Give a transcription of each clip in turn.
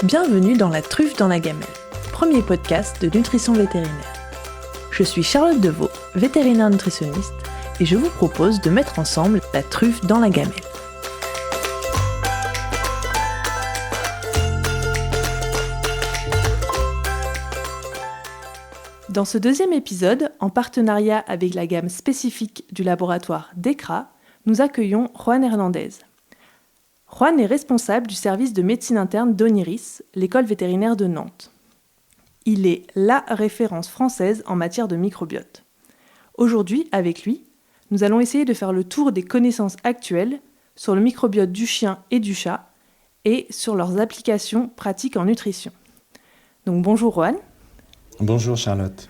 Bienvenue dans La Truffe dans la gamelle, premier podcast de nutrition vétérinaire. Je suis Charlotte Deveau, vétérinaire nutritionniste, et je vous propose de mettre ensemble la truffe dans la gamelle. Dans ce deuxième épisode, en partenariat avec la gamme spécifique du laboratoire DECRA, nous accueillons Juan Hernandez. Juan est responsable du service de médecine interne d'Oniris, l'école vétérinaire de Nantes. Il est la référence française en matière de microbiote. Aujourd'hui, avec lui, nous allons essayer de faire le tour des connaissances actuelles sur le microbiote du chien et du chat et sur leurs applications pratiques en nutrition. Donc bonjour Juan. Bonjour Charlotte.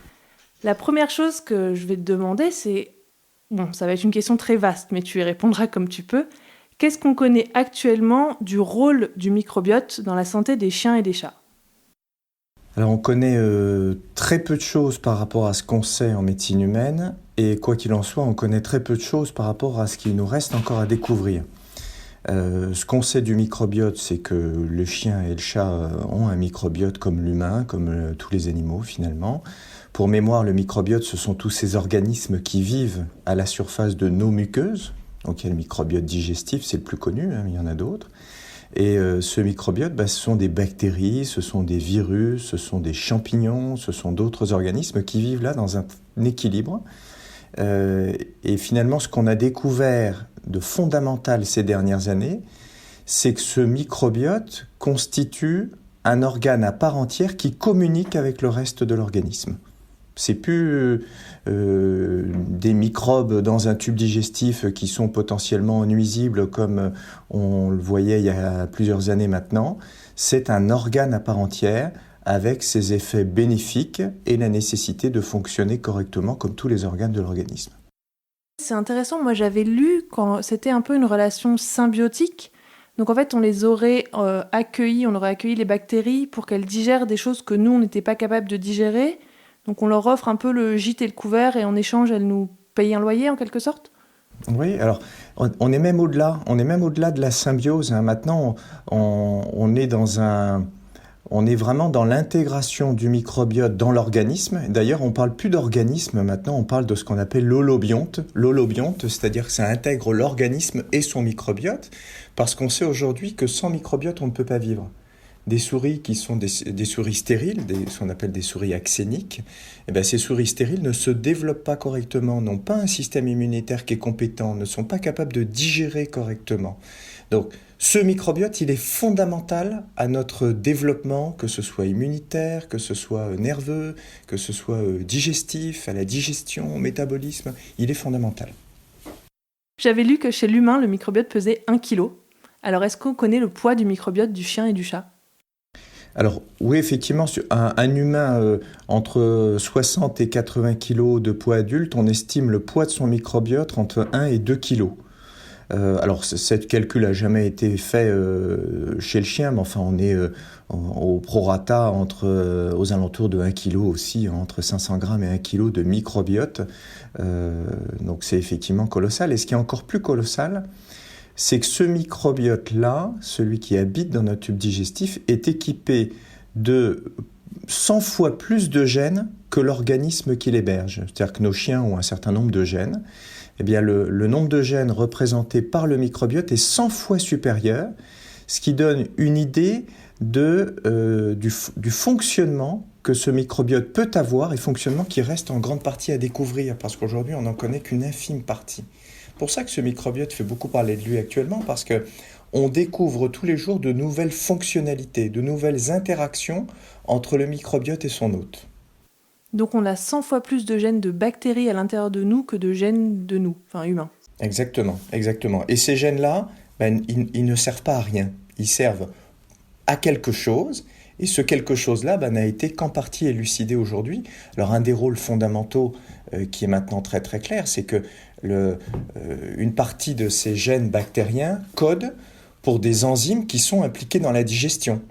La première chose que je vais te demander, c'est... ça va être une question très vaste, mais tu y répondras comme tu peux. Qu'est-ce qu'on connaît actuellement du rôle du microbiote dans la santé des chiens et des chats ? Alors on connaît très peu de choses par rapport à ce qu'on sait en médecine humaine, et quoi qu'il en soit, on connaît très peu de choses par rapport à ce qu'il nous reste encore à découvrir. Ce qu'on sait du microbiote, c'est que le chien et le chat ont un microbiote comme l'humain, comme tous les animaux finalement. Pour mémoire, le microbiote, ce sont tous ces organismes qui vivent à la surface de nos muqueuses. Donc il y a le microbiote digestif, c'est le plus connu, mais il y en a d'autres. Et ce microbiote, ce sont des bactéries, ce sont des virus, ce sont des champignons, ce sont d'autres organismes qui vivent là dans un équilibre. Et finalement, ce qu'on a découvert de fondamental ces dernières années, c'est que ce microbiote constitue un organe à part entière qui communique avec le reste de l'organisme. C'est plus des microbes dans un tube digestif qui sont potentiellement nuisibles comme on le voyait il y a plusieurs années maintenant. C'est un organe à part entière avec ses effets bénéfiques et la nécessité de fonctionner correctement comme tous les organes de l'organisme. C'est intéressant, moi j'avais lu quand c'était un peu une relation symbiotique. Donc en fait on les aurait accueillis, on aurait accueilli les bactéries pour qu'elles digèrent des choses que nous on n'était pas capable de digérer. Donc on leur offre un peu le gîte et le couvert et en échange, elles nous payent un loyer en quelque sorte ? Oui, alors on est même au-delà de la symbiose. Maintenant, on est vraiment dans l'intégration du microbiote dans l'organisme. D'ailleurs, on ne parle plus d'organisme, maintenant on parle de ce qu'on appelle l'holobionte. L'holobionte, c'est-à-dire que ça intègre l'organisme et son microbiote, parce qu'on sait aujourd'hui que sans microbiote, on ne peut pas vivre. Des souris qui sont des souris stériles, ce qu'on appelle des souris axéniques, ces souris stériles ne se développent pas correctement, n'ont pas un système immunitaire qui est compétent, ne sont pas capables de digérer correctement. Donc ce microbiote, il est fondamental à notre développement, que ce soit immunitaire, que ce soit nerveux, que ce soit digestif, à la digestion, au métabolisme, il est fondamental. J'avais lu que chez l'humain, le microbiote pesait 1 kg. Alors est-ce qu'on connaît le poids du microbiote du chien et du chat ? Alors oui, effectivement, un humain entre 60 et 80 kg de poids adulte, on estime le poids de son microbiote entre 1 et 2 kg. Alors cette calcul n'a jamais été fait chez le chien, mais enfin on est au prorata aux alentours de 1 kg aussi, entre 500 grammes et 1 kg de microbiote. Donc c'est effectivement colossal. Et ce qui est encore plus colossal, c'est que ce microbiote-là, celui qui habite dans notre tube digestif, est équipé de 100 fois plus de gènes que l'organisme qui l'héberge. C'est-à-dire que nos chiens ont un certain nombre de gènes. Eh bien, le nombre de gènes représentés par le microbiote est 100 fois supérieur, ce qui donne une idée du fonctionnement que ce microbiote peut avoir et fonctionnement qui reste en grande partie à découvrir, parce qu'aujourd'hui, on n'en connaît qu'une infime partie. C'est pour ça que ce microbiote fait beaucoup parler de lui actuellement, parce qu'on découvre tous les jours de nouvelles fonctionnalités, de nouvelles interactions entre le microbiote et son hôte. Donc on a 100 fois plus de gènes de bactéries à l'intérieur de nous que de gènes de nous, enfin humains. Exactement. Et ces gènes-là, ils ne servent pas à rien. Ils servent à quelque chose, et ce quelque chose-là n'a été qu'en partie élucidé aujourd'hui. Alors un des rôles fondamentaux qui est maintenant très très clair, c'est que une partie de ces gènes bactériens codent pour des enzymes qui sont impliquées dans la digestion.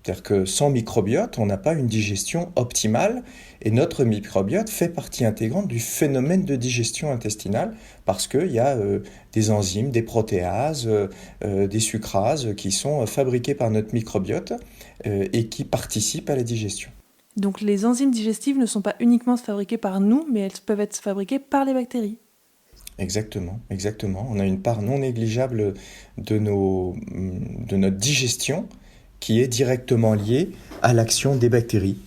C'est-à-dire que sans microbiote, on n'a pas une digestion optimale et notre microbiote fait partie intégrante du phénomène de digestion intestinale parce qu'il y a des enzymes, des protéases, des sucrases qui sont fabriquées par notre microbiote et qui participent à la digestion. Donc les enzymes digestives ne sont pas uniquement fabriquées par nous, mais elles peuvent être fabriquées par les bactéries. Exactement. On a une part non négligeable de notre digestion qui est directement liée à l'action des bactéries.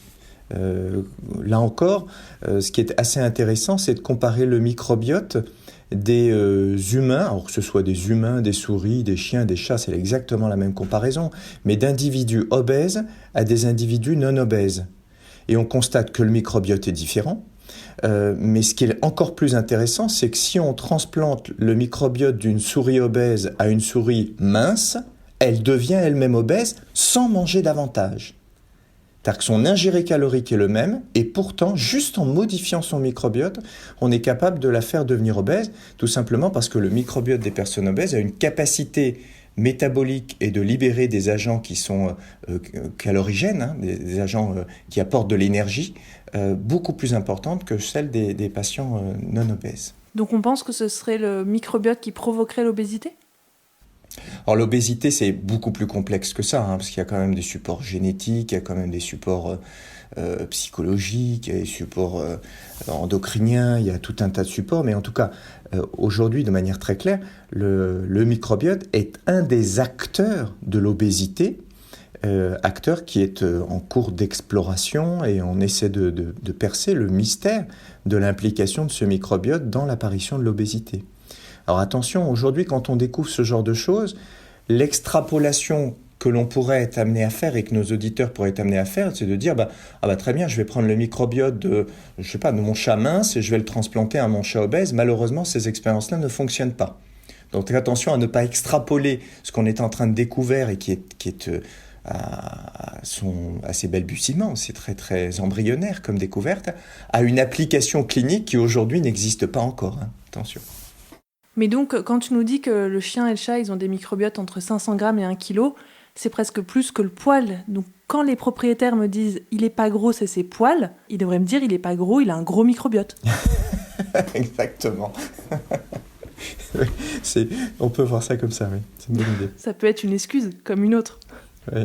Là encore, ce qui est assez intéressant, c'est de comparer le microbiote des humains, alors que ce soit des humains, des souris, des chiens, des chats, c'est exactement la même comparaison, mais d'individus obèses à des individus non obèses. Et on constate que le microbiote est différent. Mais ce qui est encore plus intéressant, c'est que si on transplante le microbiote d'une souris obèse à une souris mince, elle devient elle-même obèse sans manger davantage. C'est-à-dire que son ingéré calorique est le même, et pourtant, juste en modifiant son microbiote, on est capable de la faire devenir obèse, tout simplement parce que le microbiote des personnes obèses a une capacité métabolique et de libérer des agents qui sont calorigènes, des agents qui apportent de l'énergie, beaucoup plus importante que celle des patients non obèses. Donc on pense que ce serait le microbiote qui provoquerait l'obésité ? Alors l'obésité, c'est beaucoup plus complexe que ça, parce qu'il y a quand même des supports génétiques, il y a quand même des supports psychologiques, il y a des supports endocriniens, il y a tout un tas de supports, mais en tout cas, aujourd'hui, de manière très claire, le microbiote est un des acteurs de l'obésité, acteur qui est en cours d'exploration, et on essaie de percer le mystère de l'implication de ce microbiote dans l'apparition de l'obésité. Alors attention, aujourd'hui, quand on découvre ce genre de choses, l'extrapolation que l'on pourrait être amené à faire et que nos auditeurs pourraient être amenés à faire, c'est de dire très bien, je vais prendre le microbiote de mon chat mince et je vais le transplanter à mon chat obèse. Malheureusement, ces expériences-là ne fonctionnent pas. Donc attention à ne pas extrapoler ce qu'on est en train de découvrir et qui est à ses balbutiements, c'est très très embryonnaire comme découverte, à une application clinique qui aujourd'hui n'existe pas encore. Attention. Mais donc, quand tu nous dis que le chien et le chat, ils ont des microbiotes entre 500 grammes et 1 kg, c'est presque plus que le poil. Donc, quand les propriétaires me disent « il est pas gros, c'est ses poils », ils devraient me dire « il est pas gros, il a un gros microbiote ». Exactement. On peut voir ça comme ça, oui. C'est une bonne idée. Ça peut être une excuse, comme une autre. Oui.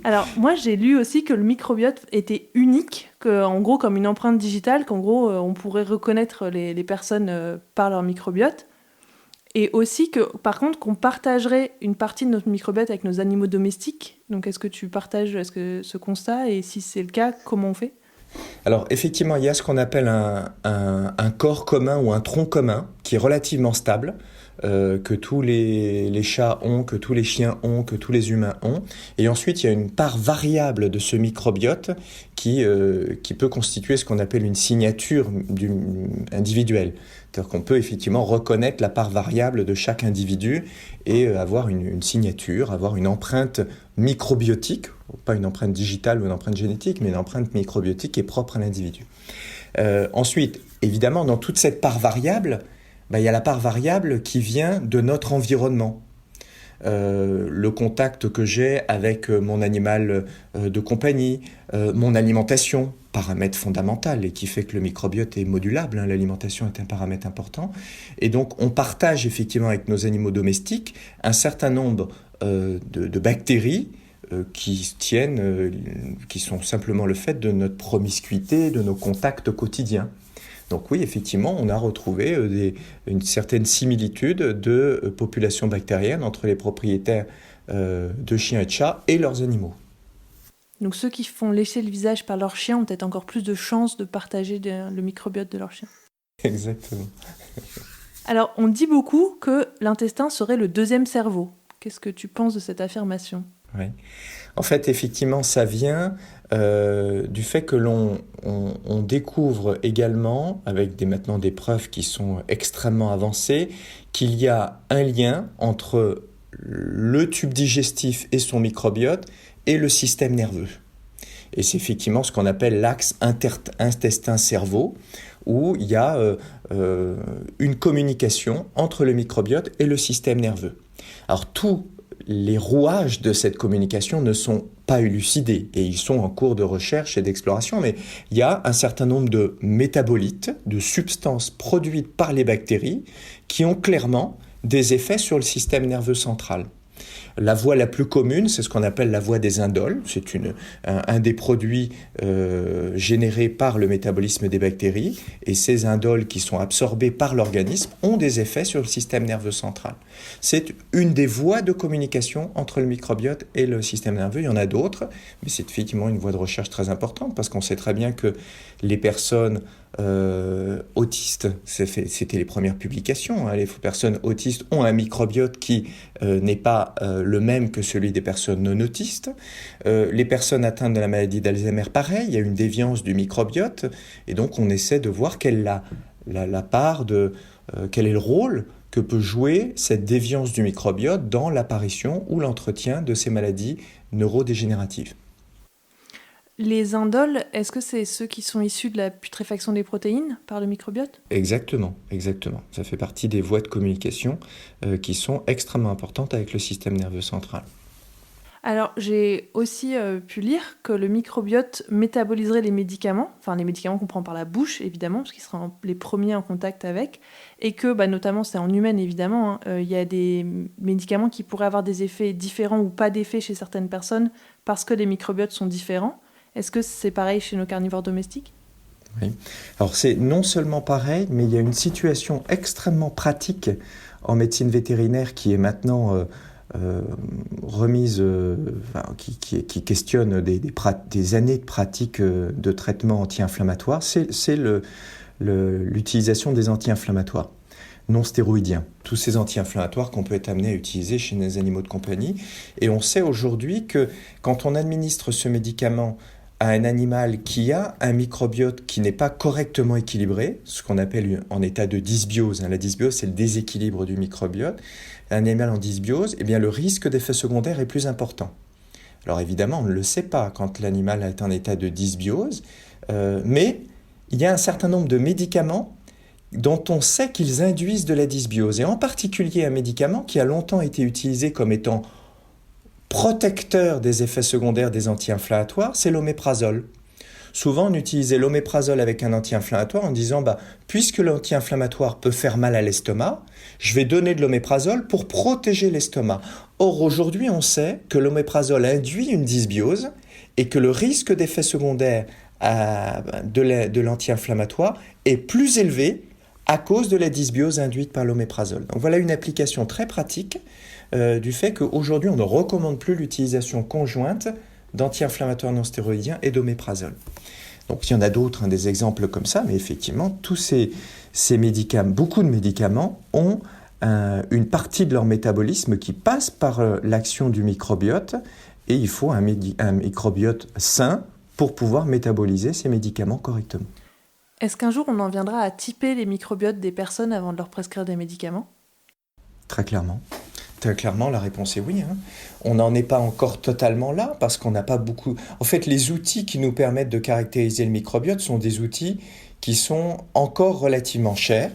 Alors, moi, j'ai lu aussi que le microbiote était unique, qu'en gros, comme une empreinte digitale, qu'en gros, on pourrait reconnaître les personnes par leur microbiote. Et aussi que, par contre, qu'on partagerait une partie de notre microbiote avec nos animaux domestiques. Donc, est-ce que tu partages ce constat ? Et si c'est le cas, comment on fait ? Alors, effectivement, il y a ce qu'on appelle un corps commun ou un tronc commun qui est relativement stable, que tous les chats ont, que tous les chiens ont, que tous les humains ont. Et ensuite, il y a une part variable de ce microbiote qui peut constituer ce qu'on appelle une signature individuelle. C'est-à-dire qu'on peut effectivement reconnaître la part variable de chaque individu et avoir une signature, avoir une empreinte microbiotique, pas une empreinte digitale ou une empreinte génétique, mais une empreinte microbiotique qui est propre à l'individu. Ensuite, évidemment, dans toute cette part variable, il y a la part variable qui vient de notre environnement. Le contact que j'ai avec mon animal de compagnie, mon alimentation, paramètre fondamental et qui fait que le microbiote est modulable, l'alimentation est un paramètre important. Et donc on partage effectivement avec nos animaux domestiques un certain nombre de bactéries qui sont simplement le fait de notre promiscuité, de nos contacts quotidiens. Donc oui, effectivement, on a retrouvé une certaine similitude de population bactérienne entre les propriétaires de chiens et de chats et leurs animaux. Donc ceux qui font lécher le visage par leur chien ont peut-être encore plus de chances de partager le microbiote de leur chien. Exactement. Alors, on dit beaucoup que l'intestin serait le deuxième cerveau. Qu'est-ce que tu penses de cette affirmation ? Oui. En fait, effectivement, ça vient du fait que on découvre également, avec maintenant des preuves qui sont extrêmement avancées, qu'il y a un lien entre le tube digestif et son microbiote et le système nerveux. Et c'est effectivement ce qu'on appelle l'axe intestin-cerveau, où il y a une communication entre le microbiote et le système nerveux. Alors tout les rouages de cette communication ne sont pas élucidés et ils sont en cours de recherche et d'exploration, mais il y a un certain nombre de métabolites, de substances produites par les bactéries qui ont clairement des effets sur le système nerveux central. La voie la plus commune, c'est ce qu'on appelle la voie des indoles. C'est un des produits générés par le métabolisme des bactéries. Et ces indoles qui sont absorbées par l'organisme ont des effets sur le système nerveux central. C'est une des voies de communication entre le microbiote et le système nerveux. Il y en a d'autres, mais c'est effectivement une voie de recherche très importante parce qu'on sait très bien que les personnes autistes, c'était les premières publications, les personnes autistes ont un microbiote qui n'est pas le même que celui des personnes non autistes. Les personnes atteintes de la maladie d'Alzheimer, pareil, il y a une déviance du microbiote, et donc on essaie de voir quelle est la part quel est le rôle que peut jouer cette déviance du microbiote dans l'apparition ou l'entretien de ces maladies neurodégénératives. Les indoles, est-ce que c'est ceux qui sont issus de la putréfaction des protéines par le microbiote ? Exactement. Ça fait partie des voies de communication qui sont extrêmement importantes avec le système nerveux central. Alors, j'ai aussi pu lire que le microbiote métaboliserait les médicaments qu'on prend par la bouche, évidemment, parce qu'ils seront les premiers en contact avec, et que, notamment, c'est en humaine, évidemment, il y a des médicaments qui pourraient avoir des effets différents ou pas d'effets chez certaines personnes parce que les microbiotes sont différents. Est-ce que c'est pareil chez nos carnivores domestiques ? Oui. Alors c'est non seulement pareil, mais il y a une situation extrêmement pratique en médecine vétérinaire qui est maintenant remise, qui questionne des années de pratique de traitement anti-inflammatoire, c'est l'utilisation des anti-inflammatoires non stéroïdiens, tous ces anti-inflammatoires qu'on peut être amené à utiliser chez les animaux de compagnie. Et on sait aujourd'hui que quand on administre ce médicament à un animal qui a un microbiote qui n'est pas correctement équilibré, ce qu'on appelle en état de dysbiose. La dysbiose, c'est le déséquilibre du microbiote. Un animal en dysbiose, eh bien, le risque d'effet secondaire est plus important. Alors évidemment, on ne le sait pas quand l'animal est en état de dysbiose, mais il y a un certain nombre de médicaments dont on sait qu'ils induisent de la dysbiose. Et en particulier un médicament qui a longtemps été utilisé comme étant protecteur des effets secondaires des anti-inflammatoires, c'est l'oméprazole. Souvent, on utilisait l'oméprazole avec un anti-inflammatoire en disant puisque l'anti-inflammatoire peut faire mal à l'estomac, je vais donner de l'oméprazole pour protéger l'estomac. Or, aujourd'hui, on sait que l'oméprazole induit une dysbiose et que le risque d'effet secondaire de l'anti-inflammatoire est plus élevé à cause de la dysbiose induite par l'oméprazole. Donc voilà une application très pratique du fait qu'aujourd'hui, on ne recommande plus l'utilisation conjointe d'anti-inflammatoires non stéroïdiens et d'oméprazole. Donc il y en a d'autres, des exemples comme ça, mais effectivement, tous ces médicaments, beaucoup de médicaments ont une partie de leur métabolisme qui passe par l'action du microbiote, et il faut un microbiote sain pour pouvoir métaboliser ces médicaments correctement. Est-ce qu'un jour on en viendra à typer les microbiotes des personnes avant de leur prescrire des médicaments ? Très clairement. Très clairement, la réponse est oui. On n'en est pas encore totalement là parce qu'on n'a pas beaucoup... En fait, les outils qui nous permettent de caractériser le microbiote sont des outils qui sont encore relativement chers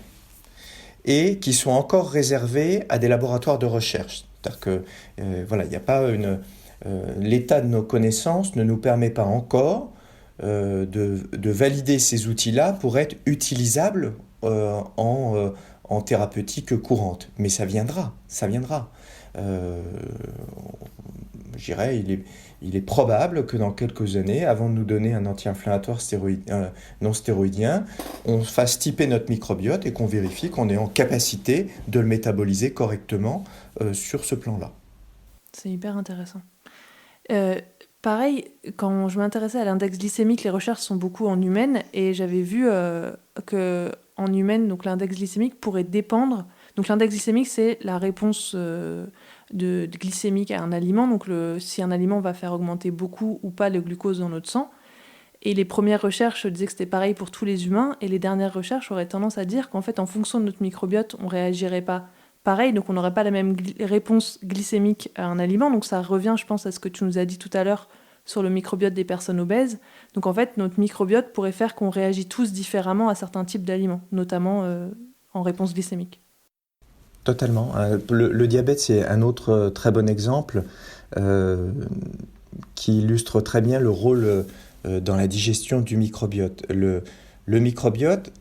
et qui sont encore réservés à des laboratoires de recherche. C'est-à-dire que, il n'y a pas l'état de nos connaissances ne nous permet pas encore de valider ces outils-là pour être utilisables en thérapeutique courante. Mais ça viendra. Je dirais, il est probable que dans quelques années, avant de nous donner un anti-inflammatoire non stéroïdien, on fasse typer notre microbiote et qu'on vérifie qu'on est en capacité de le métaboliser correctement sur ce plan-là. C'est hyper intéressant. Pareil, quand je m'intéressais à l'index glycémique, les recherches sont beaucoup en humaine et j'avais vu qu'en humaine, donc l'index glycémique pourrait dépendre. Donc l'index glycémique, c'est la réponse glycémique à un aliment. Donc si un aliment va faire augmenter beaucoup ou pas le glucose dans notre sang. Et les premières recherches disaient que c'était pareil pour tous les humains. Et les dernières recherches auraient tendance à dire qu'en fait, en fonction de notre microbiote, on ne réagirait pas pareil. Donc on n'aurait pas la même réponse glycémique à un aliment. Donc ça revient, je pense, à ce que tu nous as dit tout à l'heure sur le microbiote des personnes obèses. Donc en fait, notre microbiote pourrait faire qu'on réagit tous différemment à certains types d'aliments, notamment en réponse glycémique. Totalement. Le diabète, c'est un autre très bon exemple euh, qui illustre très bien le rôle dans la digestion du microbiote. Le microbiote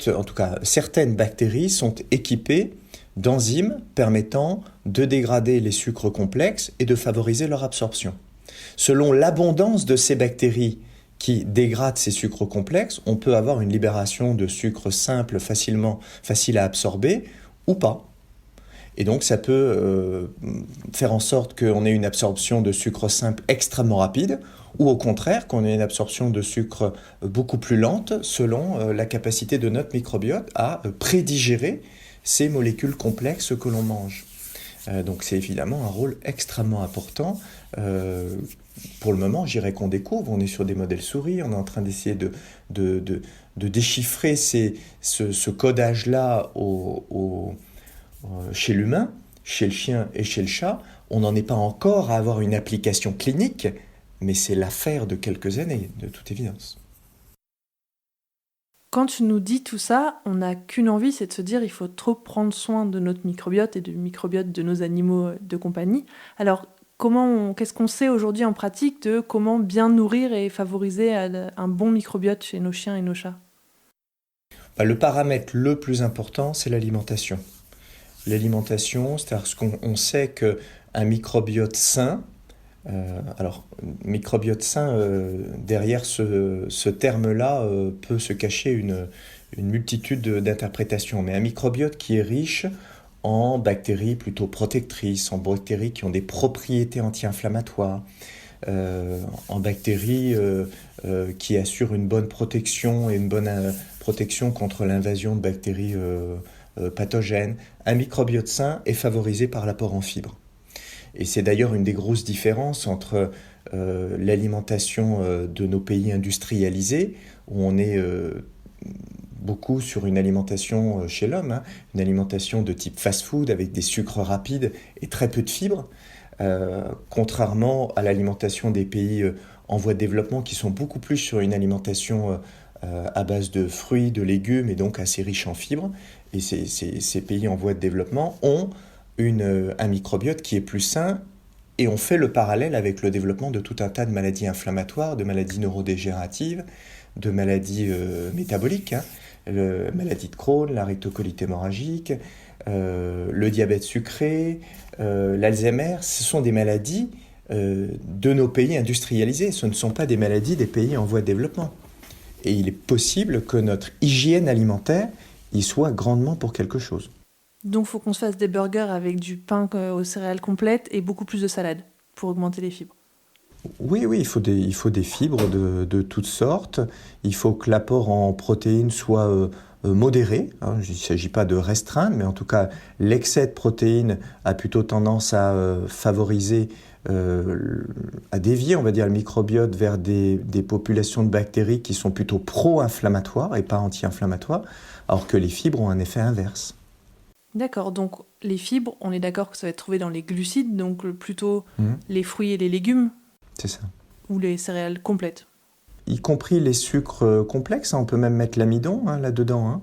en tout cas, certaines bactéries sont équipées d'enzymes permettant de dégrader les sucres complexes et de favoriser leur absorption. Selon l'abondance de ces bactéries qui dégradent ces sucres complexes, on peut avoir une libération de sucre simple facile à absorber ou pas. Et donc ça peut faire en sorte qu'on ait une absorption de sucre simple extrêmement rapide, ou au contraire qu'on ait une absorption de sucre beaucoup plus lente selon la capacité de notre microbiote à prédigérer ces molécules complexes que l'on mange. Donc c'est évidemment un rôle extrêmement important. Pour le moment, j'irais qu'on découvre, on est sur des modèles souris, on est en train d'essayer de déchiffrer ce codage-là chez l'humain, chez le chien et chez le chat. On n'en est pas encore à avoir une application clinique, mais c'est l'affaire de quelques années, de toute évidence. Quand tu nous dis tout ça, on n'a qu'une envie, c'est de se dire il faut trop prendre soin de notre microbiote et du microbiote de nos animaux de compagnie. Alors, qu'est-ce qu'on sait aujourd'hui en pratique de comment bien nourrir et favoriser un bon microbiote chez nos chiens et nos chats? Le paramètre le plus important, c'est l'alimentation. L'alimentation, c'est-à-dire qu'on sait qu'un microbiote sain, microbiote sain, derrière ce terme-là, peut se cacher une multitude d'interprétations. Mais un microbiote qui est riche en bactéries plutôt protectrices, en bactéries qui ont des propriétés anti-inflammatoires, en bactéries qui assurent une bonne protection et une bonne protection contre l'invasion de bactéries pathogènes. Un microbiote sain est favorisé par l'apport en fibres. Et c'est d'ailleurs une des grosses différences entre l'alimentation de nos pays industrialisés, où on est beaucoup sur une alimentation chez l'homme, une alimentation de type fast-food avec des sucres rapides et très peu de fibres, contrairement à l'alimentation des pays en voie de développement qui sont beaucoup plus sur une alimentation à base de fruits, de légumes et donc assez riche en fibres. Et ces pays en voie de développement ont un microbiote qui est plus sain, et on fait le parallèle avec le développement de tout un tas de maladies inflammatoires, de maladies neurodégénératives, de maladies métaboliques, maladie de Crohn, la rectocolite hémorragique, le diabète sucré, l'Alzheimer. Ce sont des maladies de nos pays industrialisés, ce ne sont pas des maladies des pays en voie de développement. Et il est possible que notre hygiène alimentaire y soit grandement pour quelque chose. Donc il faut qu'on se fasse des burgers avec du pain aux céréales complètes et beaucoup plus de salade pour augmenter les fibres. Oui, il faut des fibres de toutes sortes. Il faut que l'apport en protéines soit modéré. Il ne s'agit pas de restreindre, mais en tout cas, l'excès de protéines a plutôt tendance à favoriser, à dévier, on va dire, le microbiote vers des populations de bactéries qui sont plutôt pro-inflammatoires et pas anti-inflammatoires, alors que les fibres ont un effet inverse. D'accord, donc les fibres, on est d'accord que ça va être trouvé dans les glucides, donc plutôt les fruits et les légumes. C'est ça. Ou les céréales complètes. Y compris les sucres complexes, on peut même mettre l'amidon là-dedans.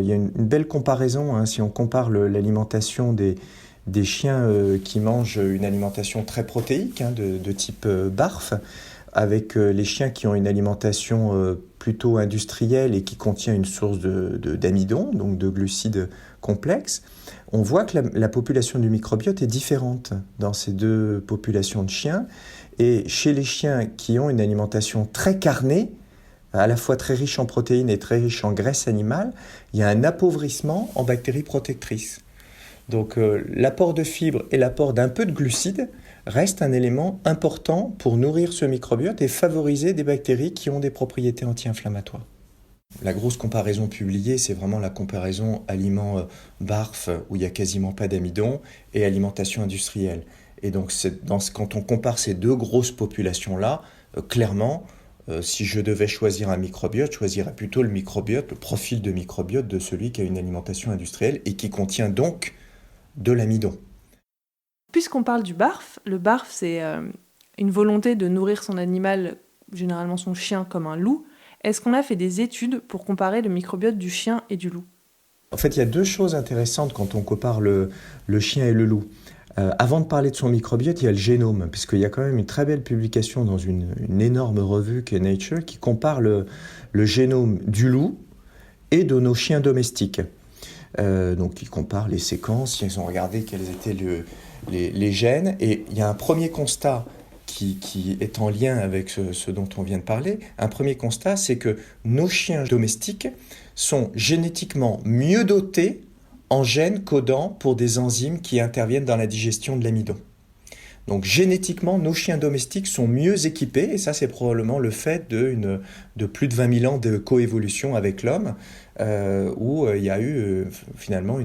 Il y a une belle comparaison, si on compare l'alimentation des chiens qui mangent une alimentation très protéique, de type BARF, avec les chiens qui ont une alimentation plutôt industrielle et qui contient une source d'amidon, donc de glucides complexes. On voit que la population du microbiote est différente dans ces deux populations de chiens. Et chez les chiens qui ont une alimentation très carnée, à la fois très riche en protéines et très riche en graisse animale, il y a un appauvrissement en bactéries protectrices. Donc l'apport de fibres et l'apport d'un peu de glucides reste un élément important pour nourrir ce microbiote et favoriser des bactéries qui ont des propriétés anti-inflammatoires. La grosse comparaison publiée, c'est vraiment la comparaison aliment BARF, où il n'y a quasiment pas d'amidon, et alimentation industrielle. Et donc, quand on compare ces deux grosses populations-là, clairement, si je devais choisir un microbiote, je choisirais plutôt le profil de microbiote de celui qui a une alimentation industrielle et qui contient donc de l'amidon. Puisqu'on parle du BARF, le BARF, c'est une volonté de nourrir son animal, généralement son chien, comme un loup. Est-ce qu'on a fait des études pour comparer le microbiote du chien et du loup ? En fait, il y a deux choses intéressantes quand on compare le chien et le loup. Avant de parler de son microbiote, il y a le génome, puisqu'il y a quand même une très belle publication dans une énorme revue qui est Nature, qui compare le génome du loup et de nos chiens domestiques. Donc, ils comparent les séquences, ils ont regardé quels étaient les gènes, et il y a un premier constat qui est en lien avec ce dont on vient de parler. Un premier constat, c'est que nos chiens domestiques sont génétiquement mieux dotés en gènes codants pour des enzymes qui interviennent dans la digestion de l'amidon. Donc génétiquement, nos chiens domestiques sont mieux équipés, et ça c'est probablement le fait de plus de 20 000 ans de coévolution avec l'homme, où il y a eu finalement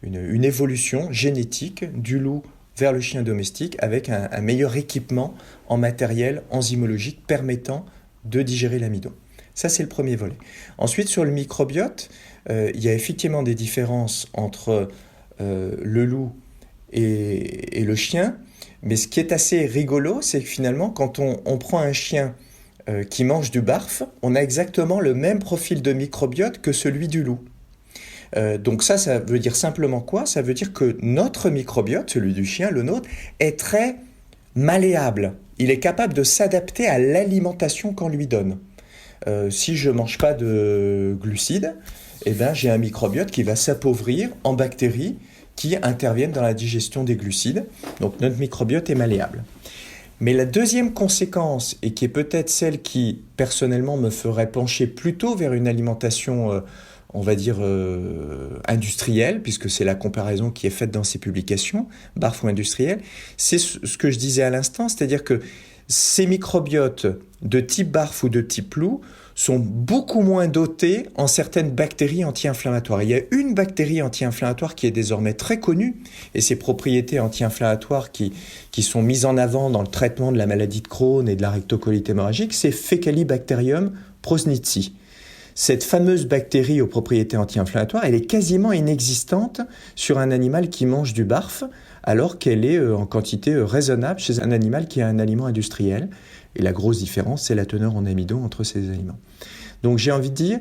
une évolution génétique du loup vers le chien domestique avec un meilleur équipement en matériel enzymologique permettant de digérer l'amidon. Ça, c'est le premier volet. Ensuite, sur le microbiote, il y a effectivement des différences entre le loup et le chien, mais ce qui est assez rigolo, c'est que finalement, quand on prend un chien qui mange du barf, on a exactement le même profil de microbiote que celui du loup. Donc ça veut dire simplement quoi? Ça veut dire que notre microbiote, celui du chien, le nôtre, est très malléable. Il est capable de s'adapter à l'alimentation qu'on lui donne. Si je ne mange pas de glucides, eh ben, j'ai un microbiote qui va s'appauvrir en bactéries qui interviennent dans la digestion des glucides. Donc notre microbiote est malléable. Mais la deuxième conséquence, et qui est peut-être celle qui personnellement me ferait pencher plutôt vers une alimentation on va dire industrielle, puisque c'est la comparaison qui est faite dans ces publications, barf ou industriel, c'est ce que je disais à l'instant, c'est-à-dire que ces microbiotes de type barf ou de type loup sont beaucoup moins dotés en certaines bactéries anti-inflammatoires. Il y a une bactérie anti-inflammatoire qui est désormais très connue, et ses propriétés anti-inflammatoires qui sont mises en avant dans le traitement de la maladie de Crohn et de la rectocolite hémorragique, c'est Faecalibacterium prausnitzii. Cette fameuse bactérie aux propriétés anti-inflammatoires, elle est quasiment inexistante sur un animal qui mange du barf, alors qu'elle est en quantité raisonnable chez un animal qui est un aliment industriel. Et la grosse différence, c'est la teneur en amidon entre ces aliments. Donc j'ai envie de dire,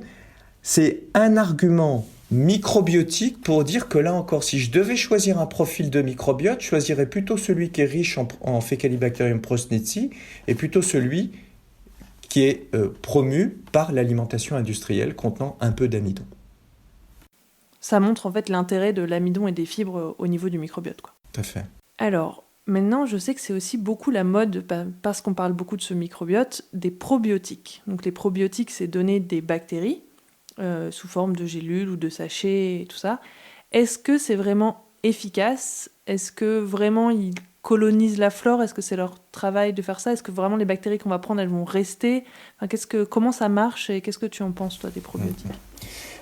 c'est un argument microbiotique pour dire que là encore, si je devais choisir un profil de microbiote, je choisirais plutôt celui qui est riche en Faecalibacterium prausnitzii et plutôt celui qui est promu par l'alimentation industrielle contenant un peu d'amidon. Ça montre en fait l'intérêt de l'amidon et des fibres au niveau du microbiote, quoi. Tout à fait. Alors, maintenant, je sais que c'est aussi beaucoup la mode, parce qu'on parle beaucoup de ce microbiote, des probiotiques. Donc les probiotiques, c'est donner des bactéries sous forme de gélules ou de sachets et tout ça. Est-ce que c'est vraiment efficace? Est-ce que vraiment ils colonisent la flore? Est-ce que c'est leur travail de faire ça? Est-ce que vraiment les bactéries qu'on va prendre, elles vont rester? Enfin, comment ça marche et qu'est-ce que tu en penses, toi, des probiotiques?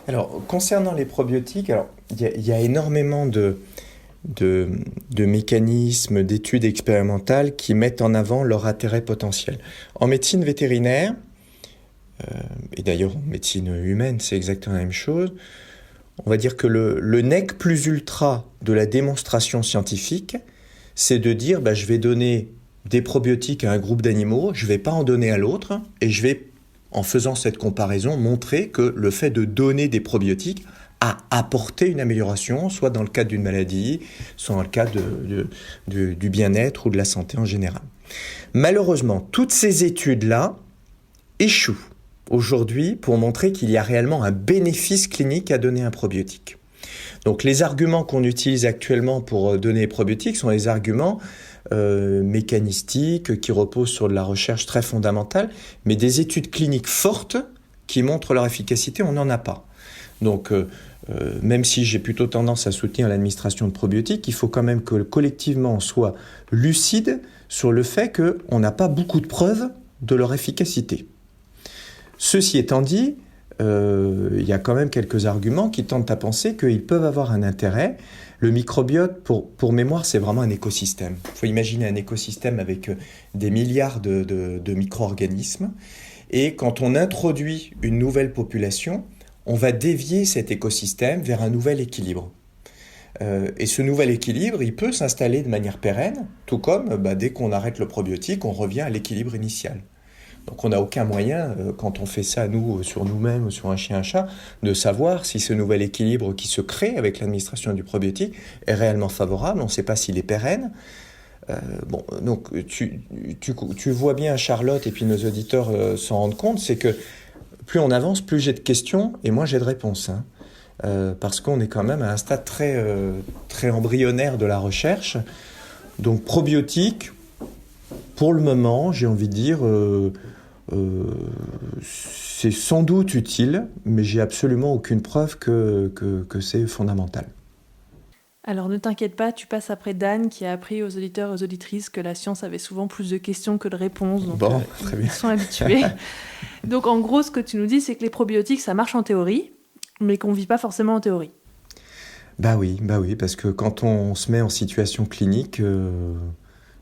Alors, concernant les probiotiques, il y a énormément de mécanismes, d'études expérimentales qui mettent en avant leur intérêt potentiel. En médecine vétérinaire, et d'ailleurs en médecine humaine, c'est exactement la même chose, on va dire que le nec plus ultra de la démonstration scientifique, c'est de dire je vais donner des probiotiques à un groupe d'animaux, je ne vais pas en donner à l'autre, et je vais, en faisant cette comparaison, montrer que le fait de donner des probiotiques a apporté une amélioration, soit dans le cadre d'une maladie, soit dans le cadre du bien-être ou de la santé en général. Malheureusement, toutes ces études-là échouent aujourd'hui pour montrer qu'il y a réellement un bénéfice clinique à donner un probiotique. Donc les arguments qu'on utilise actuellement pour donner les probiotiques sont des arguments mécanistiques qui reposent sur de la recherche très fondamentale, mais des études cliniques fortes qui montrent leur efficacité, on n'en a pas. Donc même si j'ai plutôt tendance à soutenir l'administration de probiotiques, il faut quand même que collectivement on soit lucide sur le fait qu'on n'a pas beaucoup de preuves de leur efficacité. Ceci étant dit, il y a quand même quelques arguments qui tentent à penser qu'ils peuvent avoir un intérêt. Le microbiote, pour mémoire, c'est vraiment un écosystème. Il faut imaginer un écosystème avec des milliards de micro-organismes. Et quand on introduit une nouvelle population, on va dévier cet écosystème vers un nouvel équilibre. Et ce nouvel équilibre, il peut s'installer de manière pérenne, tout comme dès qu'on arrête le probiotique, on revient à l'équilibre initial. Donc on n'a aucun moyen, quand on fait ça, nous, sur nous-mêmes ou sur un chien, un chat, de savoir si ce nouvel équilibre qui se crée avec l'administration du probiotique est réellement favorable. On ne sait pas s'il est pérenne. Bon, donc tu vois bien, Charlotte, et puis nos auditeurs s'en rendent compte, c'est que plus on avance, plus j'ai de questions et moins j'ai de réponses. Hein. Parce qu'on est quand même à un stade très embryonnaire de la recherche. Donc probiotiques, pour le moment, j'ai envie de dire, c'est sans doute utile, mais j'ai absolument aucune preuve que c'est fondamental. Alors ne t'inquiète pas, tu passes après Dan qui a appris aux auditeurs et aux auditrices que la science avait souvent plus de questions que de réponses. Donc, bon, très bien. Ils sont habitués. Donc en gros, ce que tu nous dis, c'est que les probiotiques, ça marche en théorie, mais qu'on ne vit pas forcément en théorie. Bah oui, parce que quand on se met en situation clinique,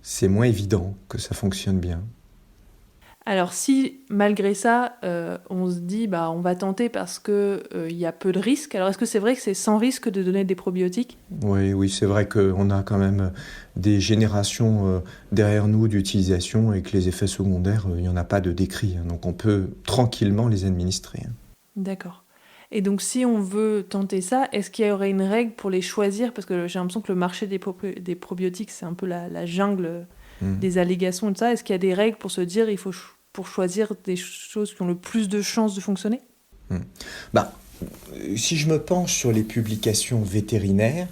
c'est moins évident que ça fonctionne bien. Alors si, malgré ça, on se dit on va tenter parce qu'il y a peu de risques, alors est-ce que c'est vrai que c'est sans risque de donner des probiotiques ? Oui, c'est vrai qu'on a quand même des générations derrière nous d'utilisation et que les effets secondaires, il n'y en a pas de décrits. Hein, donc on peut tranquillement les administrer. Hein. D'accord. Et donc si on veut tenter ça, est-ce qu'il y aurait une règle pour les choisir ? Parce que j'ai l'impression que le marché des probiotiques, c'est un peu la jungle des allégations et de ça. Est-ce qu'il y a des règles pour se dire il faut pour choisir des choses qui ont le plus de chances de fonctionner ? Si je me penche sur les publications vétérinaires,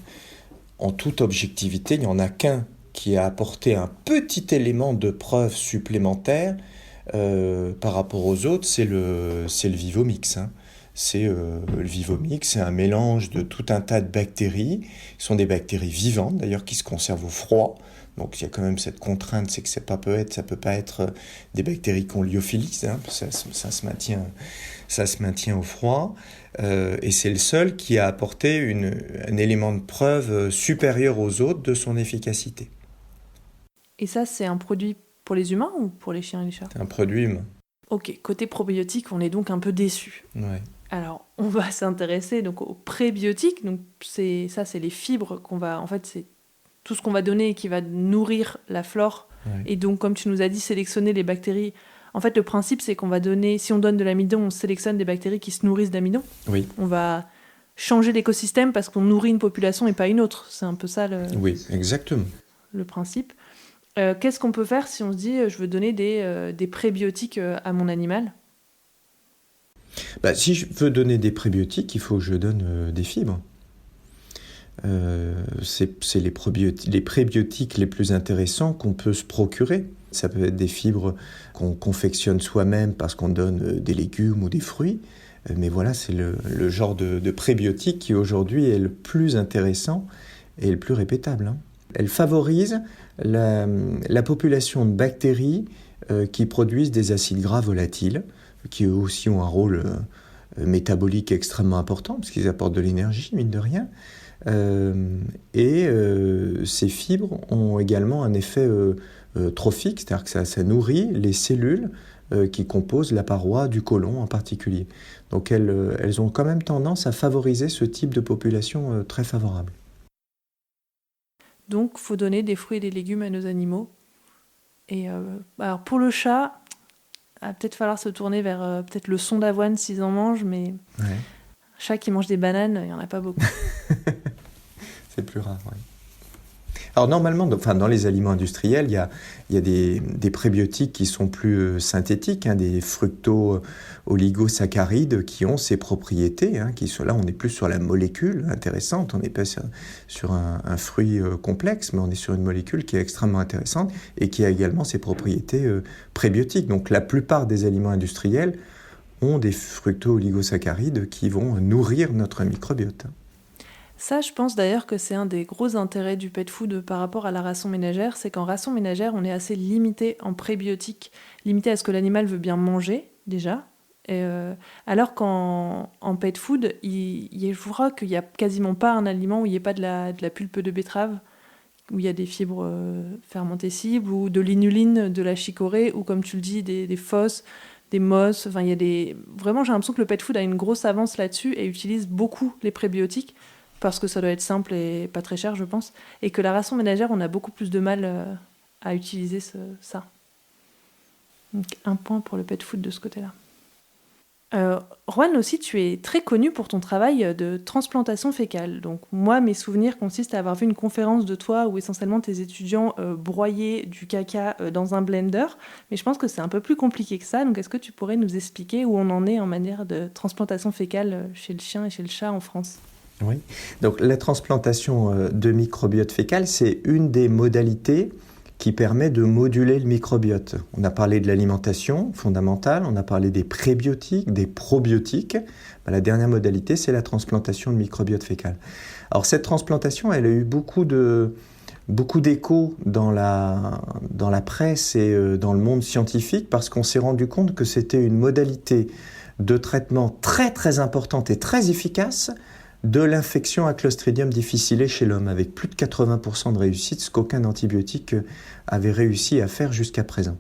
en toute objectivité, il n'y en a qu'un qui a apporté un petit élément de preuve supplémentaire par rapport aux autres, c'est le Vivomix. Hein. Le Vivomix, c'est un mélange de tout un tas de bactéries. Ce sont des bactéries vivantes, d'ailleurs, qui se conservent au froid. Donc il y a quand même cette contrainte, c'est que ça peut pas être des bactéries qu'on lyophilise, hein, ça se maintient au froid, et c'est le seul qui a apporté un élément de preuve supérieur aux autres de son efficacité. Et ça, c'est un produit pour les humains ou pour les chiens et les chats ? C'est un produit humain. Ok, côté probiotique, on est donc un peu déçus. Ouais. Alors, on va s'intéresser donc aux prébiotiques. Donc c'est les fibres qu'on va... En fait, c'est tout ce qu'on va donner et qui va nourrir la flore. Ouais. Et donc, comme tu nous as dit, sélectionner les bactéries. En fait, le principe, c'est qu'on va donner... Si on donne de l'amidon, on sélectionne des bactéries qui se nourrissent d'amidon. Oui. On va changer l'écosystème parce qu'on nourrit une population et pas une autre. C'est un peu ça Oui, exactement. Le principe. Qu'est-ce qu'on peut faire si on se dit je veux donner des prébiotiques à mon animal ? Si je veux donner des prébiotiques, il faut que je donne des fibres. C'est les prébiotiques les plus intéressants qu'on peut se procurer. Ça peut être des fibres qu'on confectionne soi-même parce qu'on donne des légumes ou des fruits. Mais voilà, c'est le genre de prébiotique qui aujourd'hui est le plus intéressant et le plus répétable. Hein. Elle favorise la population de bactéries qui produisent des acides gras volatiles, qui eux aussi ont un rôle métabolique extrêmement important, parce qu'ils apportent de l'énergie, mine de rien. Ces fibres ont également un effet trophique, c'est-à-dire que ça nourrit les cellules qui composent la paroi du côlon en particulier. Donc elles ont quand même tendance à favoriser ce type de population très favorable. Donc il faut donner des fruits et des légumes à nos animaux. Et alors pour le chat, il va peut-être falloir se tourner vers peut-être le son d'avoine s'ils en mangent, mais un chat qui mange des bananes, il n'y en a pas beaucoup. C'est plus rare, oui. Alors normalement, dans les aliments industriels, il y a des prébiotiques qui sont plus synthétiques, hein, des fructo-oligosaccharides qui ont ces propriétés, hein, qui sont là, on est plus sur la molécule intéressante, on n'est pas sur un fruit complexe, mais on est sur une molécule qui est extrêmement intéressante et qui a également ses propriétés prébiotiques. Donc la plupart des aliments industriels ont des fructo-oligosaccharides qui vont nourrir notre microbiote. Ça, je pense d'ailleurs que c'est un des gros intérêts du pet food par rapport à la ration ménagère, c'est qu'en ration ménagère, on est assez limité en prébiotiques, limité à ce que l'animal veut bien manger, déjà. Alors qu'en pet food, je crois qu'il n'y a quasiment pas un aliment où il n'y ait pas de la pulpe de betterave, où il y a des fibres fermentées cibles, ou de l'inuline, de la chicorée, ou comme tu le dis, des fosses, des mosses. Enfin, vraiment, j'ai l'impression que le pet food a une grosse avance là-dessus et utilise beaucoup les prébiotiques, parce que ça doit être simple et pas très cher, je pense, et que la ration ménagère, on a beaucoup plus de mal à utiliser ça. Donc, un point pour le pet food de ce côté-là. Juan, aussi, tu es très connu pour ton travail de transplantation fécale. Donc, moi, mes souvenirs consistent à avoir vu une conférence de toi où essentiellement tes étudiants broyaient du caca dans un blender. Mais je pense que c'est un peu plus compliqué que ça. Donc, est-ce que tu pourrais nous expliquer où on en est en matière de transplantation fécale chez le chien et chez le chat en France ? Oui. Donc, la transplantation de microbiote fécal, c'est une des modalités qui permet de moduler le microbiote. On a parlé de l'alimentation fondamentale, on a parlé des prébiotiques, des probiotiques. La dernière modalité, c'est la transplantation de microbiote fécal. Alors cette transplantation, elle a eu beaucoup d'écho dans la presse et dans le monde scientifique parce qu'on s'est rendu compte que c'était une modalité de traitement très très importante et très efficace de l'infection à Clostridium difficile chez l'homme, avec plus de 80% de réussite, ce qu'aucun antibiotique avait réussi à faire jusqu'à présent.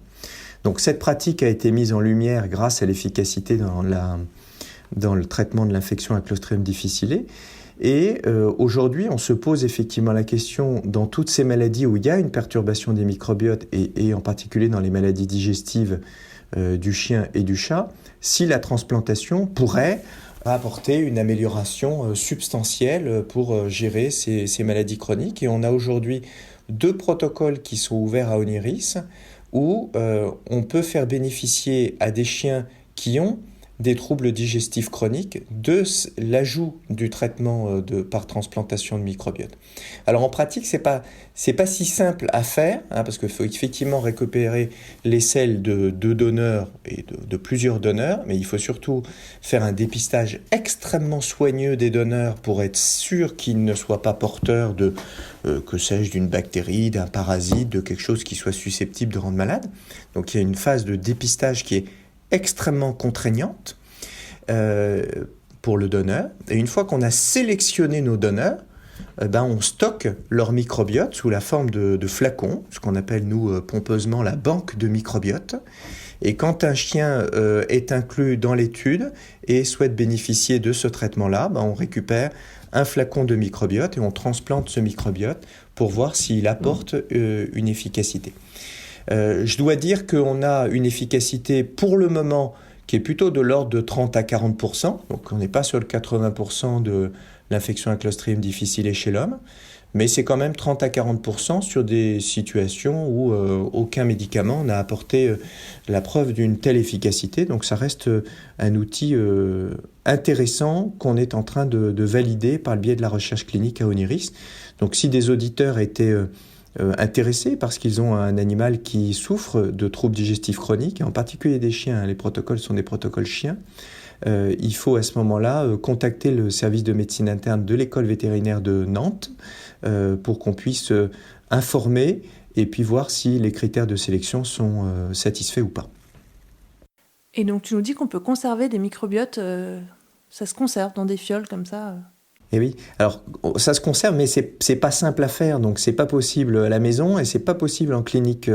Donc cette pratique a été mise en lumière grâce à l'efficacité dans le traitement de l'infection à Clostridium difficile. Et aujourd'hui, on se pose effectivement la question, dans toutes ces maladies où il y a une perturbation des microbiotes, et en particulier dans les maladies digestives du chien et du chat, si la transplantation pourrait apporter une amélioration substantielle pour gérer ces maladies chroniques. Et on a aujourd'hui 2 protocoles qui sont ouverts à Oniris où on peut faire bénéficier à des chiens qui ont des troubles digestifs chroniques de l'ajout du traitement par transplantation de microbiote. Alors en pratique, c'est pas si simple à faire, parce qu'il faut effectivement récupérer les selles de 2 donneurs et de plusieurs donneurs, mais il faut surtout faire un dépistage extrêmement soigneux des donneurs pour être sûr qu'ils ne soient pas porteurs de, que sais-je, d'une bactérie, d'un parasite, de quelque chose qui soit susceptible de rendre malade. Donc il y a une phase de dépistage qui est extrêmement contraignante pour le donneur. Et une fois qu'on a sélectionné nos donneurs, on stocke leur microbiote sous la forme de flacons, ce qu'on appelle nous pompeusement la banque de microbiote. Et quand un chien est inclus dans l'étude et souhaite bénéficier de ce traitement-là, on récupère un flacon de microbiote et on transplante ce microbiote pour voir s'il apporte une efficacité. Je dois dire qu'on a une efficacité pour le moment qui est plutôt de l'ordre de 30 à 40%, donc on n'est pas sur le 80% de l'infection à Clostridium difficile chez l'homme, mais c'est quand même 30 à 40% sur des situations où aucun médicament n'a apporté la preuve d'une telle efficacité, donc ça reste un outil intéressant qu'on est en train de valider par le biais de la recherche clinique à Oniris. Donc si des auditeurs étaient intéressés parce qu'ils ont un animal qui souffre de troubles digestifs chroniques, et en particulier des chiens, les protocoles sont des protocoles chiens, il faut à ce moment-là contacter le service de médecine interne de l'école vétérinaire de Nantes pour qu'on puisse informer et puis voir si les critères de sélection sont satisfaits ou pas. Et donc tu nous dis qu'on peut conserver des microbiotes, ça se conserve dans des fioles comme ça Et oui, alors ça se conserve, mais c'est pas simple à faire, donc c'est pas possible à la maison et c'est pas possible en clinique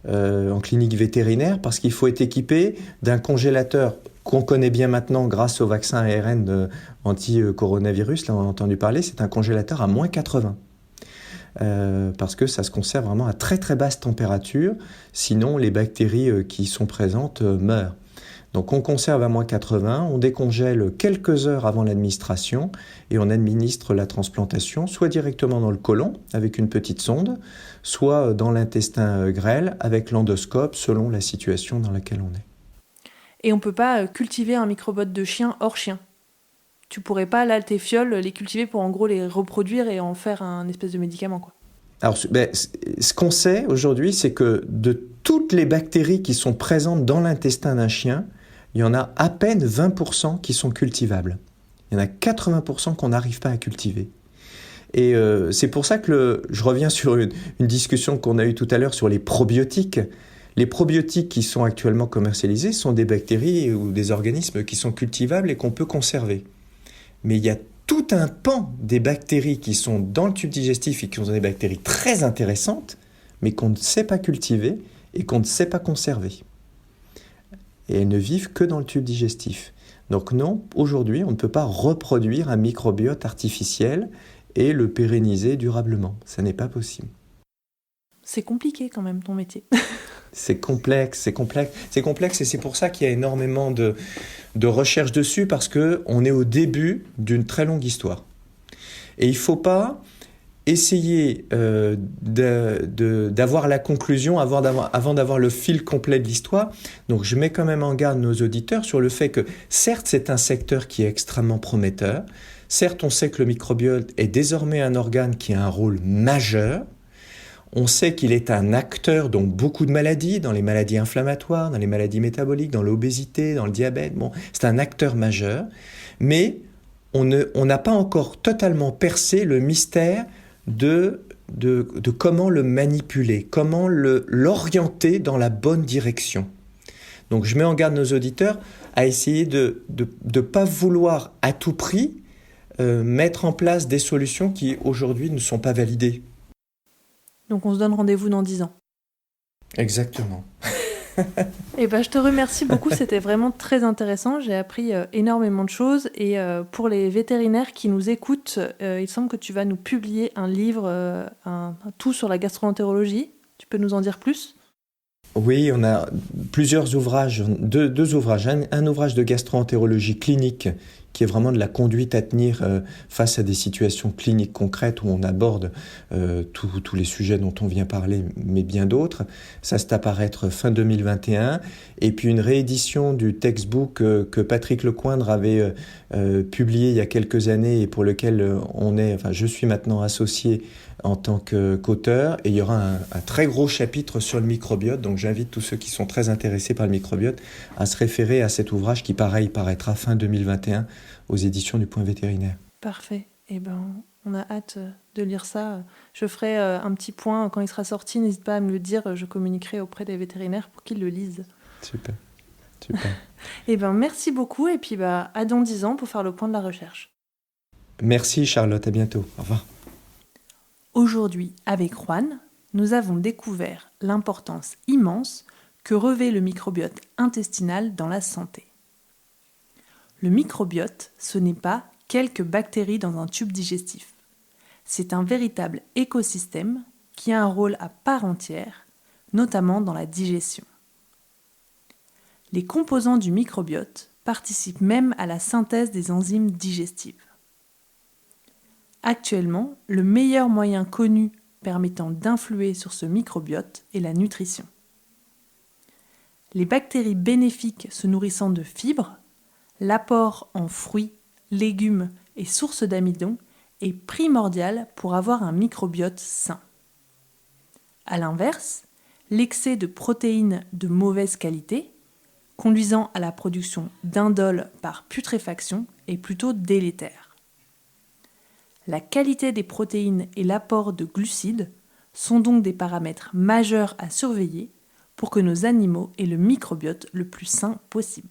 vétérinaire parce qu'il faut être équipé d'un congélateur qu'on connaît bien maintenant grâce au vaccin ARN anti-coronavirus, là on a entendu parler, c'est un congélateur à moins 80. Parce que ça se conserve vraiment à très très basse température, sinon les bactéries qui sont présentes meurent. Donc on conserve à moins 80, on décongèle quelques heures avant l'administration et on administre la transplantation soit directement dans le côlon avec une petite sonde, soit dans l'intestin grêle avec l'endoscope selon la situation dans laquelle on est. Et on ne peut pas cultiver un microbiote de chien hors chien. Tu pourrais pas, là, tes fioles, les cultiver pour en gros les reproduire et en faire un espèce de médicament, quoi. Alors, ce qu'on sait aujourd'hui, c'est que de toutes les bactéries qui sont présentes dans l'intestin d'un chien, il y en a à peine 20% qui sont cultivables. Il y en a 80% qu'on n'arrive pas à cultiver. Et c'est pour ça que je reviens sur une discussion qu'on a eue tout à l'heure sur les probiotiques. Les probiotiques qui sont actuellement commercialisés sont des bactéries ou des organismes qui sont cultivables et qu'on peut conserver. Mais il y a tout un pan des bactéries qui sont dans le tube digestif et qui sont des bactéries très intéressantes, mais qu'on ne sait pas cultiver et qu'on ne sait pas conserver. Et elles ne vivent que dans le tube digestif. Donc non, aujourd'hui, on ne peut pas reproduire un microbiote artificiel et le pérenniser durablement. Ça n'est pas possible. C'est compliqué quand même, ton métier. C'est complexe et c'est pour ça qu'il y a énormément de recherches dessus parce qu'on est au début d'une très longue histoire. Et il ne faut pas essayer d'avoir la conclusion avant d'avoir le fil complet de l'histoire. Donc je mets quand même en garde nos auditeurs sur le fait que certes c'est un secteur qui est extrêmement prometteur, certes on sait que le microbiote est désormais un organe qui a un rôle majeur, on sait qu'il est un acteur dans beaucoup de maladies, dans les maladies inflammatoires, dans les maladies métaboliques, dans l'obésité, dans le diabète, c'est un acteur majeur, mais on n'a pas encore totalement percé le mystère de comment le manipuler, comment l'orienter dans la bonne direction. Donc je mets en garde nos auditeurs à essayer de ne pas vouloir à tout prix mettre en place des solutions qui aujourd'hui ne sont pas validées. Donc on se donne rendez-vous dans 10 ans. Exactement. Et je te remercie beaucoup, c'était vraiment très intéressant. J'ai appris énormément de choses. Et pour les vétérinaires qui nous écoutent, il semble que tu vas nous publier un livre, un tout sur la gastro-entérologie. Tu peux nous en dire plus ? Oui, on a plusieurs ouvrages, deux ouvrages. Un ouvrage de gastro-entérologie clinique qui est vraiment de la conduite à tenir face à des situations cliniques concrètes où on aborde tous les sujets dont on vient parler, mais bien d'autres. Ça c'est à paraître fin 2021. Et puis une réédition du textbook que Patrick Lecoindre avait publié il y a quelques années et pour lequel je suis maintenant associé en tant qu'auteur. Et il y aura un très gros chapitre sur le microbiote. Donc j'invite tous ceux qui sont très intéressés par le microbiote à se référer à cet ouvrage qui, pareil, paraîtra fin 2021 aux éditions du Point Vétérinaire. Parfait. On a hâte de lire ça. Je ferai un petit point quand il sera sorti. N'hésite pas à me le dire. Je communiquerai auprès des vétérinaires pour qu'ils le lisent. Super. Merci beaucoup. Et puis, à dans 10 ans pour faire le point de la recherche. Merci Charlotte. À bientôt. Au revoir. Aujourd'hui, avec Juan, nous avons découvert l'importance immense que revêt le microbiote intestinal dans la santé. Le microbiote, ce n'est pas quelques bactéries dans un tube digestif. C'est un véritable écosystème qui a un rôle à part entière, notamment dans la digestion. Les composants du microbiote participent même à la synthèse des enzymes digestives. Actuellement, le meilleur moyen connu permettant d'influer sur ce microbiote est la nutrition. Les bactéries bénéfiques se nourrissant de fibres, l'apport en fruits, légumes et sources d'amidon est primordial pour avoir un microbiote sain. A l'inverse, l'excès de protéines de mauvaise qualité, conduisant à la production d'indoles par putréfaction, est plutôt délétère. La qualité des protéines et l'apport de glucides sont donc des paramètres majeurs à surveiller pour que nos animaux aient le microbiote le plus sain possible.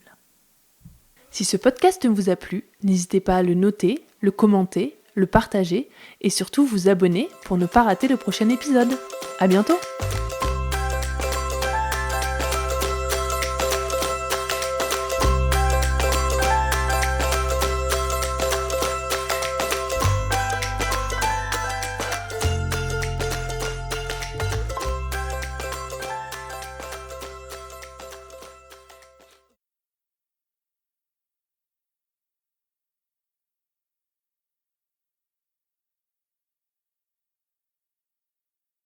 Si ce podcast vous a plu, n'hésitez pas à le noter, le commenter, le partager et surtout vous abonner pour ne pas rater le prochain épisode. À bientôt!